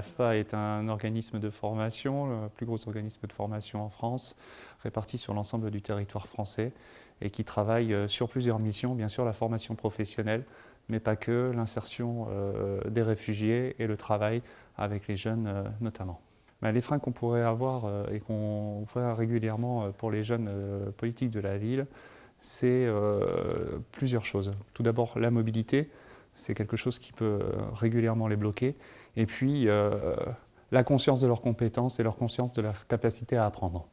L'AFPA est un organisme de formation, le plus gros organisme de formation en France, réparti sur l'ensemble du territoire français et qui travaille sur plusieurs missions, bien sûr la formation professionnelle, mais pas que, l'insertion des réfugiés et le travail avec les jeunes notamment. Les freins qu'on pourrait avoir et qu'on voit régulièrement pour les jeunes politiques de la ville, c'est plusieurs choses. Tout d'abord, la mobilité, c'est quelque chose qui peut régulièrement les bloquer. Et puis, la conscience de leurs compétences et leur conscience de leur capacité à apprendre,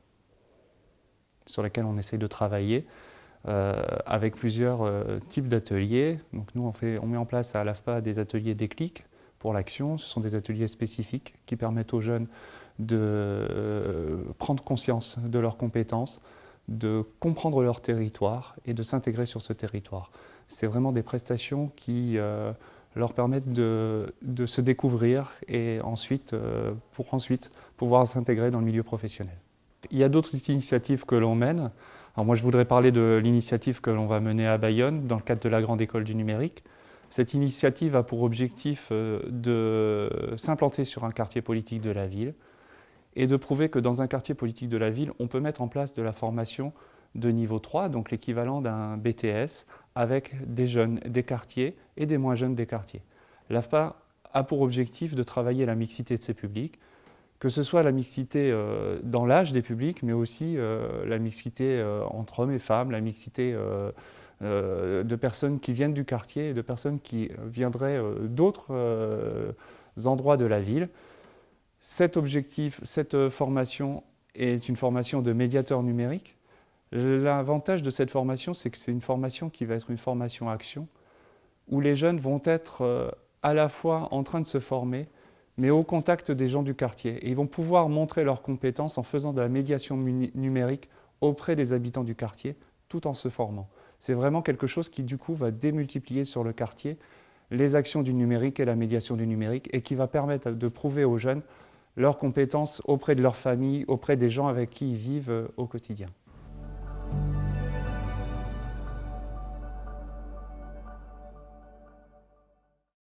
sur lesquelles on essaye de travailler avec plusieurs types d'ateliers. Donc nous, on met en place à l'AFPA des ateliers déclic pour l'action. Ce sont des ateliers spécifiques qui permettent aux jeunes de prendre conscience de leurs compétences, de comprendre leur territoire et de s'intégrer sur ce territoire. C'est vraiment des prestations qui leur permettent de se découvrir et ensuite, pour ensuite pouvoir s'intégrer dans le milieu professionnel. Il y a d'autres initiatives que l'on mène. Alors moi, je voudrais parler de l'initiative que l'on va mener à Bayonne dans le cadre de la Grande École du Numérique. Cette initiative a pour objectif de s'implanter sur un quartier politique de la ville et de prouver que dans un quartier politique de la ville, on peut mettre en place de la formation de niveau 3, donc l'équivalent d'un BTS, avec des jeunes des quartiers et des moins jeunes des quartiers. L'AFPA a pour objectif de travailler la mixité de ces publics, que ce soit la mixité dans l'âge des publics, mais aussi la mixité entre hommes et femmes, la mixité de personnes qui viennent du quartier et de personnes qui viendraient d'autres endroits de la ville. Cet objectif, cette formation est une formation de médiateur numérique. L'avantage de cette formation, c'est que c'est une formation qui va être une formation action, où les jeunes vont être à la fois en train de se former, mais au contact des gens du quartier. Et ils vont pouvoir montrer leurs compétences en faisant de la médiation numérique auprès des habitants du quartier, tout en se formant. C'est vraiment quelque chose qui, du coup, va démultiplier sur le quartier les actions du numérique et la médiation du numérique, et qui va permettre de prouver aux jeunes leurs compétences auprès de leur famille, auprès des gens avec qui ils vivent au quotidien.